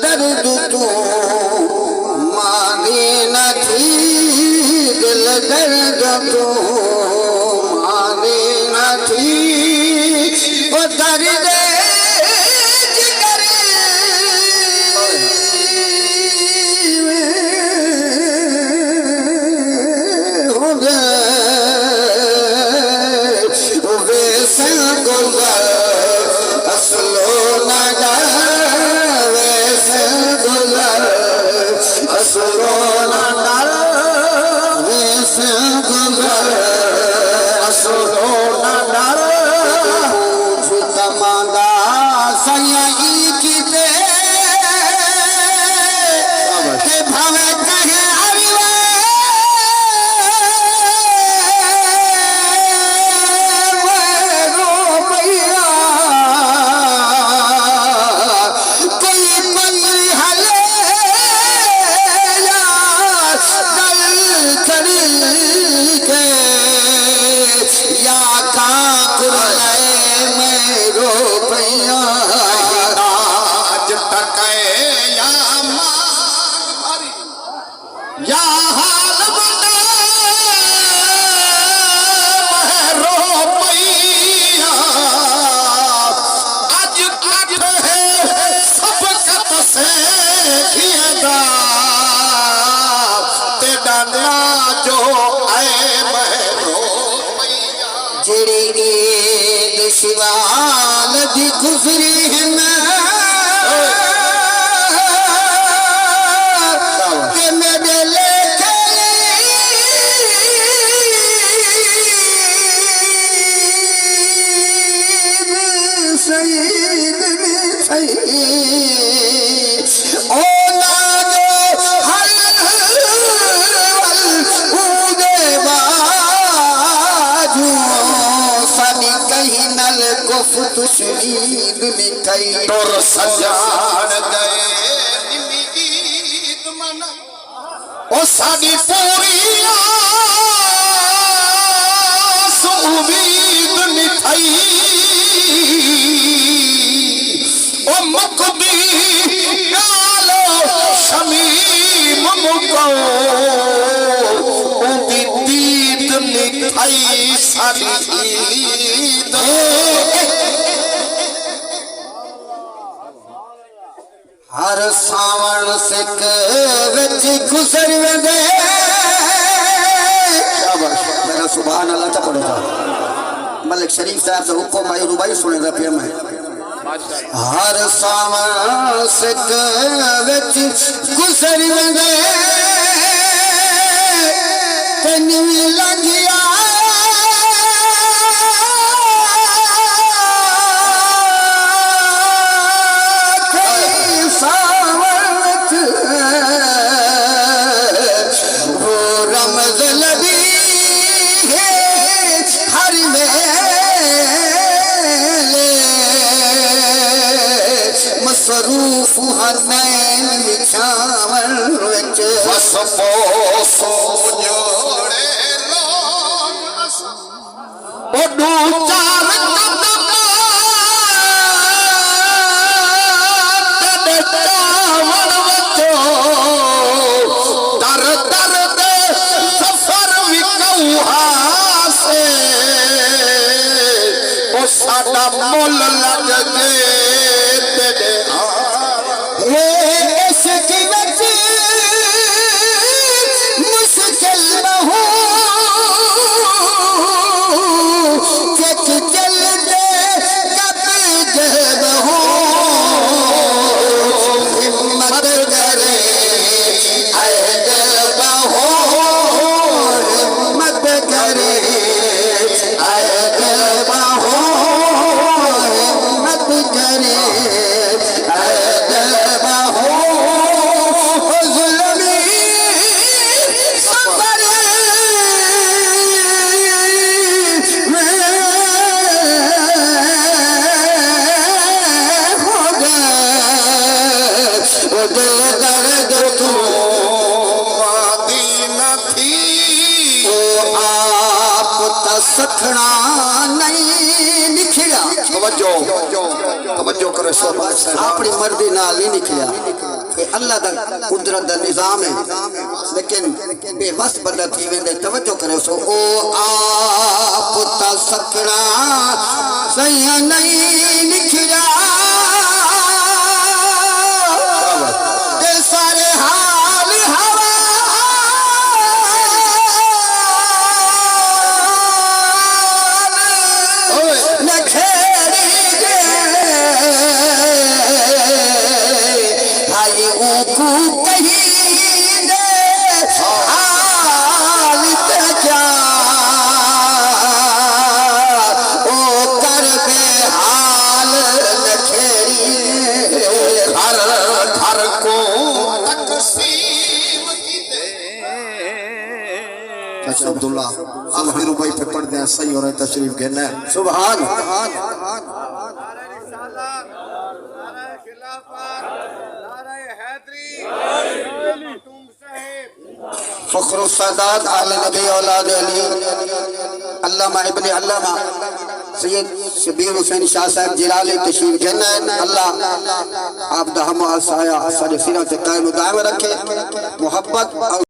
दर्द तू मांगी न थी दिल दर्द तू मांगी न थी वो दर्द शिवाल दी गुजरी है मेरे लेके शहीद ओ तुशीद मिठाई तोर सजान गए निमीद मन ओ साडी पूरी आस उम्मीद मिठाई ओ मुकदी गालो शमीम मुको ओ दीद मिठाई साडी ईद हर सावण सिक विच गुजर वेंदे मेरा सुभान अल्लाह ता पढ़े मलिक शरीफ साहब दा हुक्म आई रुबाई सुने दा पिया मैं हर सावण सिक विच गुजर वेंदे तैनू लगिया मसरूफ हनैन बिछावन विच वसपो सो जोड़े लोग ओ दू चार कदम चावन विचो दर दर दे सफर विकौहा से ओ साडा मुल लग गए मुश्किल न हो चल दे कब जब हो हिम्मत करे अजब हो हिम्मत करे अजब हो हिम्मत करे सखना नहीं निखिड़ा तवज्जो तवज्जो करे सो अपनी मर्जी नाल नहीं निकलिया ये अल्लाह दा कुदरत दा निजाम है लेकिन बेबस बंदा थी वेंदे तवज्जो करे सो ओ आप ता सकड़ा सही नहीं निकलिया ते सारे हाल हवा न खेड़ी दे भाई ऊकू कहीं दे हाल ते क्या ओ कर बे हाल न खेड़ी हर घर को अच्छा अब्दुल्ला आखिर रुपए पे पढ़ दे सही हो रहा है तशरीफ कहना है सुभान फख्र सादात आले नबी औलाद अली अल्लामा इब्ने अल्लामा सैयद शबीर हुसैन शाह साहब जिलाली तशरीफ कहना है अल्लाह आप दा हम आसाया सारे सिरा ते कायम दायम रखे मोहब्बत